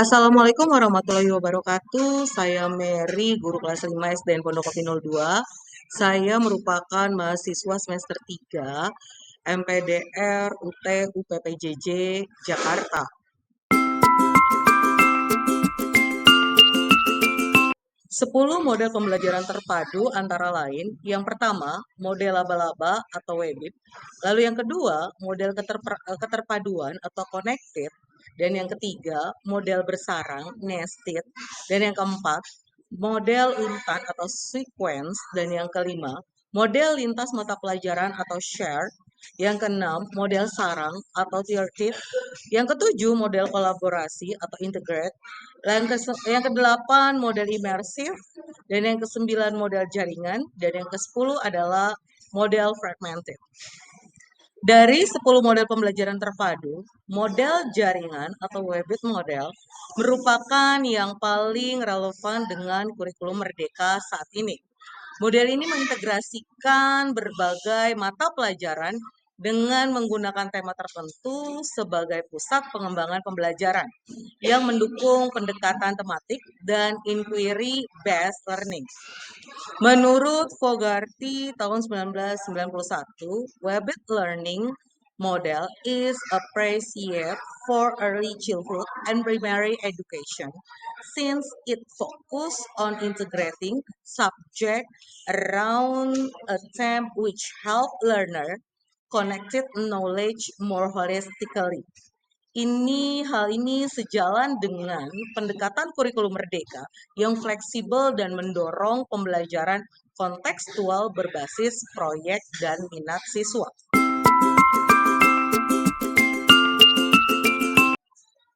Assalamualaikum warahmatullahi wabarakatuh. Saya Mary, guru kelas 5 SDN Pondok Kopi 02. Saya merupakan mahasiswa semester 3 MPDR UT UPPJJ Jakarta. 10 model pembelajaran terpadu antara lain, yang pertama, model laba-laba atau Webbit, lalu yang kedua, model keterpaduan atau connected, dan yang ketiga, model bersarang, nested, dan yang keempat, model urutan atau sequence, dan yang kelima, model lintas mata pelajaran atau share, yang keenam, model sarang atau tiered, yang ketujuh, model kolaborasi atau integrate, yang kedelapan, model imersif, dan yang kesembilan, model jaringan, dan yang kesepuluh adalah model fragmented. Dari 10 model pembelajaran terpadu, model jaringan atau Webbit model merupakan yang paling relevan dengan kurikulum Merdeka saat ini. Model ini mengintegrasikan berbagai mata pelajaran dengan menggunakan tema tertentu sebagai pusat pengembangan pembelajaran yang mendukung pendekatan tematik dan inquiry-based learning. Menurut Fogarty tahun 1991, Webbit Learning Model is appreciated for early childhood and primary education since it focuses on integrating subject around a theme which help learner connected knowledge more holistically. Hal ini sejalan dengan pendekatan kurikulum Merdeka yang fleksibel dan mendorong pembelajaran kontekstual berbasis proyek dan minat siswa.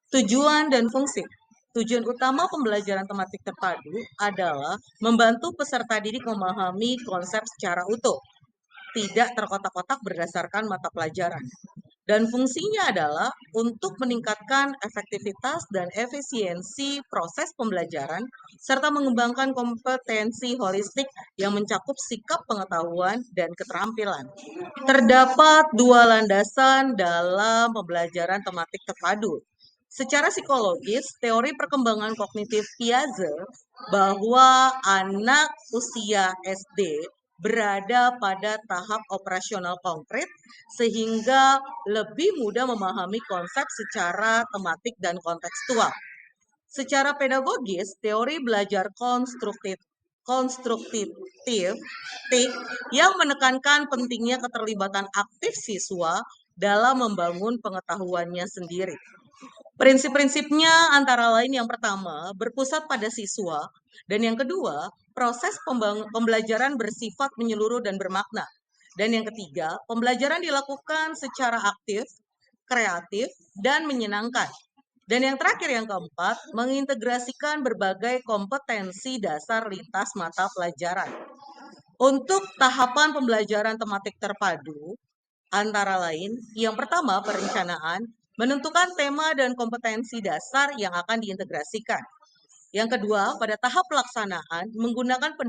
Tujuan dan fungsi. Tujuan utama pembelajaran tematik terpadu adalah membantu peserta didik memahami konsep secara utuh, tidak terkotak-kotak berdasarkan mata pelajaran. Dan fungsinya adalah untuk meningkatkan efektivitas dan efisiensi proses pembelajaran, serta mengembangkan kompetensi holistik yang mencakup sikap pengetahuan dan keterampilan. Terdapat dua landasan dalam pembelajaran tematik terpadu. Secara psikologis, teori perkembangan kognitif Piaget bahwa anak usia SD berada pada tahap operasional konkret sehingga lebih mudah memahami konsep secara tematik dan kontekstual. Secara pedagogis, teori belajar konstruktif yang menekankan pentingnya keterlibatan aktif siswa dalam membangun pengetahuannya sendiri. Prinsip-prinsipnya antara lain yang pertama, berpusat pada siswa, dan yang kedua, proses pembelajaran bersifat menyeluruh dan bermakna. Dan yang ketiga, pembelajaran dilakukan secara aktif, kreatif, dan menyenangkan. Dan yang terakhir, yang keempat, mengintegrasikan berbagai kompetensi dasar lintas mata pelajaran. Untuk tahapan pembelajaran tematik terpadu, antara lain, yang pertama, perencanaan, menentukan tema dan kompetensi dasar yang akan diintegrasikan. Yang kedua, pada tahap pelaksanaan, menggunakan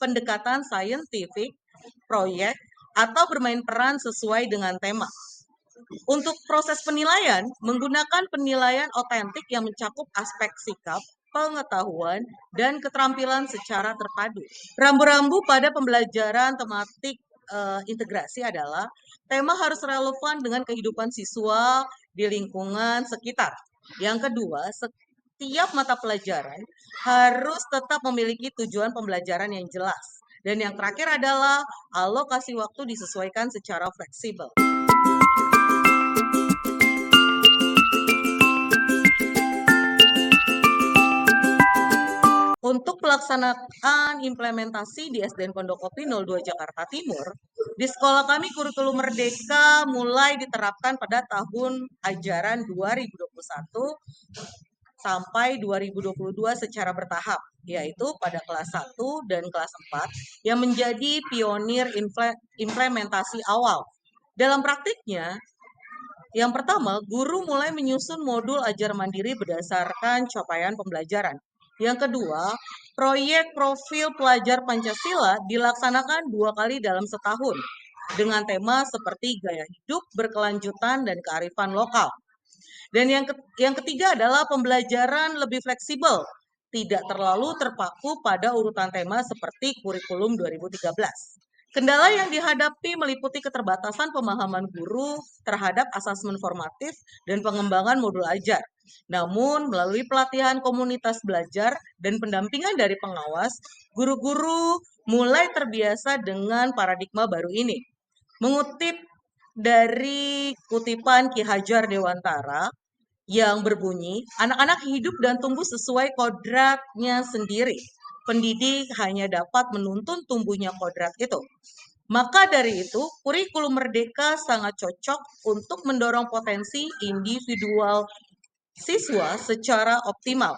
pendekatan saintifik, proyek, atau bermain peran sesuai dengan tema. Untuk proses penilaian, menggunakan penilaian otentik yang mencakup aspek sikap, pengetahuan, dan keterampilan secara terpadu. Rambu-rambu pada pembelajaran tematik integrasi adalah tema harus relevan dengan kehidupan siswa di lingkungan sekitar. Yang kedua, setiap mata pelajaran harus tetap memiliki tujuan pembelajaran yang jelas. Dan yang terakhir adalah alokasi waktu disesuaikan secara fleksibel. Untuk pelaksanaan implementasi di SDN Pondok Kopi 02 Jakarta Timur, di sekolah kami kurikulum Merdeka mulai diterapkan pada tahun ajaran 2021 sampai 2022 secara bertahap, yaitu pada kelas 1 dan kelas 4 yang menjadi pionir implementasi awal. Dalam praktiknya, yang pertama, guru mulai menyusun modul ajar mandiri berdasarkan capaian pembelajaran. Yang kedua, proyek profil pelajar Pancasila dilaksanakan 2 kali dalam setahun dengan tema seperti gaya hidup berkelanjutan dan kearifan lokal. Dan yang ketiga adalah pembelajaran lebih fleksibel, tidak terlalu terpaku pada urutan tema seperti kurikulum 2013. Kendala yang dihadapi meliputi keterbatasan pemahaman guru terhadap asesmen formatif dan pengembangan modul ajar. Namun, melalui pelatihan komunitas belajar dan pendampingan dari pengawas, guru-guru mulai terbiasa dengan paradigma baru ini. Mengutip dari kutipan Ki Hajar Dewantara yang berbunyi, anak-anak hidup dan tumbuh sesuai kodratnya sendiri. Pendidik hanya dapat menuntun tumbuhnya kodrat itu. Maka dari itu, kurikulum merdeka sangat cocok untuk mendorong potensi individual siswa secara optimal.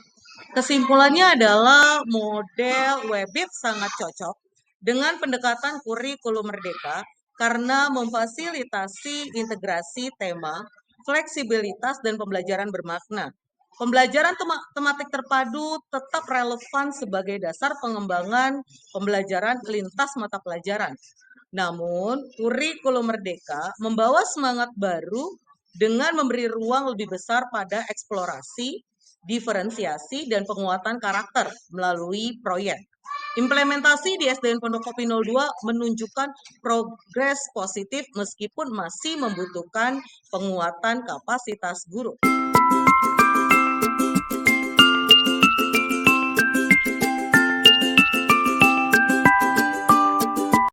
Kesimpulannya adalah model WEBIT sangat cocok dengan pendekatan kurikulum merdeka karena memfasilitasi integrasi tema, fleksibilitas, dan pembelajaran bermakna. Pembelajaran tematik terpadu tetap relevan sebagai dasar pengembangan pembelajaran lintas mata pelajaran. Namun, kurikulum merdeka membawa semangat baru dengan memberi ruang lebih besar pada eksplorasi, diferensiasi, dan penguatan karakter melalui proyek. Implementasi di SDN Pondok Kopi 02 menunjukkan progres positif meskipun masih membutuhkan penguatan kapasitas guru.